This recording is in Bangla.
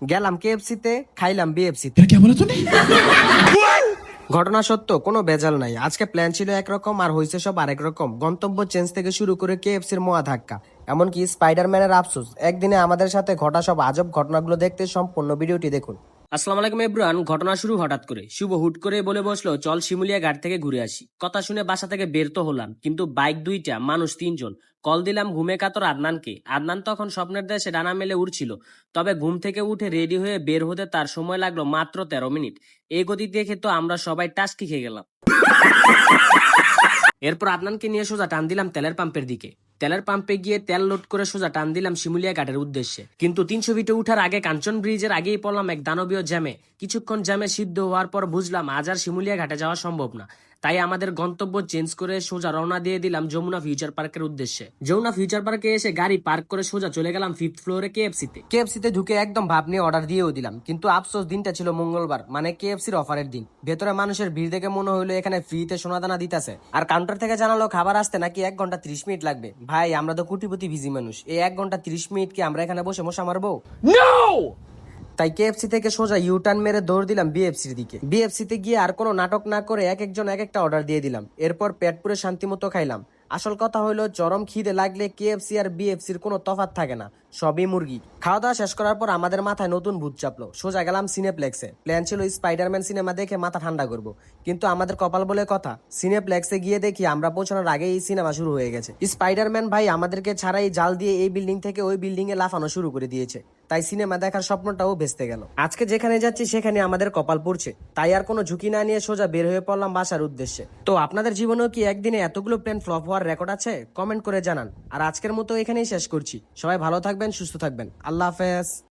গেলাম কেএফসিতে, খাইলাম বিএফসিতে। क्या बोला तूने? ঘটনা সত্য, কোনো ভেজাল নাই। আজকে প্ল্যান ছিল একরকম আর হয়েছে সব আরেক রকম। গন্তব্য চেঞ্জ থেকে শুরু করে কেএফসির মোয়া ধাক্কা, এমনকি স্পাইডারম্যানের আফসোস। একদিনে আমাদের সাথে ঘটা সব আজব ঘটনাগুলো দেখতে সম্পূর্ণ ভিডিওটি দেখুন। আসসালামু আলাইকুম এভরিওয়ান। ঘটনা শুরু হঠাৎ করে। শুভ হুট করে বলে বসলো চল শিমুলিয়া ঘাট থেকে ঘুরে আসি। কথা শুনে বাসা থেকে বের তো হলাম, কিন্তু বাইক দুইটা, মানুষ তিনজন। কল দিলাম ঘুমে কাতর আদনানকে। আদনান তখন স্বপ্নের দেশে ডানা মেলে উড়ছিল। তবে ঘুম থেকে উঠে রেডি হয়ে বের হতে তার সময় লাগলো মাত্র 13 মিনিট। এই গতি দেখে তো আমরা সবাই টাস্কি খেয়ে গেলাম। এরপর আদনানকে নিয়ে সোজা টান দিলাম তেলের পাম্পের দিকে। তেলের পাম্পে গিয়ে তেল লোড করে সোজা টান দিলাম শিমুলিয়া ঘাটের উদ্দেশ্যে। কিন্তু 300 ফিটে উঠার আগে কাঞ্চন ব্রিজের আগেই পড়লাম এক দানবীয় জ্যামে। কিছুক্ষণ জ্যামে সিদ্ধ হওয়ার পর বুঝলাম আজ আর শিমুলিয়া ঘাটে যাওয়া সম্ভব না। তাই আমাদের গন্তব্য চেঞ্জ করে সোজা রওনা দিয়ে দিলাম যমুনা ফিউচার পার্কের উদ্দেশ্যে। যমুনা ফিউচার পার্কে এসে গাড়ি পার্ক করে সোজা চলে গেলাম 5th ফ্লোরে কেএফসিতে। কেএফসিতে ঢুকে একদম ভাব নিয়ে অর্ডার দিয়েও দিলাম, কিন্তু আফসোস দিনটা ছিল মঙ্গলবার, মানে কেএফসির অফারের দিন। ভেতরে মানুষের ভিড় দেখে মনে হলো এখানে ফ্রিতে সোনাদানা দিতেছে। আর কাউন্টার থেকে জানালো খাবার আসতে নাকি 1 ঘন্টা 30 মিনিট লাগবে। ভাই আমরা তো কোটিপতি বিজি মানুষ, এই 1 ঘন্টা 30 মিনিট কি আমরা এখানে বসে মশা মারবো? তাই কেএফসি থেকে সোজা ইউটার্ন মেরে দৌড় দিলাম বিএফসির দিকে। বিএফসিতে গিয়ে আর কোনো নাটক না করে এক একজন এক একটা অর্ডার দিয়ে দিলাম। এরপর পেট পুরে শান্তি মতো খাইলাম। আসল কথা হলো চরম খিদে লাগলে কেএফসি আর বিএফসির কোনো তফাৎ থাকে না, সবই মুরগি। খাওয়া দাওয়া শেষ করার পর আমাদের মাথায় নতুন ভূত চাপলো। সোজা গেলাম সিনেপ্লেক্সে। প্ল্যান ছিল স্পাইডারম্যান সিনেমা দেখে মাথা ঠান্ডা করব, কিন্তু আমাদের কপাল বলে কথা, সিনেপ্লেক্সে গিয়ে দেখি আমরা পৌঁছানোর আগেই এই সিনেমা শুরু হয়ে গেছে। স্পাইডারম্যান ভাই আমাদেরকে ছাড়াই জাল দিয়ে এই বিল্ডিং থেকে ওই বিল্ডিং এ লাফানো শুরু করে দিয়েছে। তাই সিনেমা দেখার স্বপ্নটাও ভেস্তে গেল। আজকে যেখানে যাচ্ছি সেখানে আমাদের কপাল পড়ছে, তাই আর কোনো ঝুঁকি না নিয়ে সোজা বের হয়ে পড়লাম বাসার উদ্দেশ্যে। তো আপনাদের জীবনেও কি একদিনে এতগুলো প্ল্যান ফ্লপ হওয়ার রেকর্ড আছে? কমেন্ট করে জানান। আর আজকের মতো এখানেই শেষ করছি। সবাই ভালো থাকবেন, সুস্থ থাকবেন। আল্লাহ হাফেজ।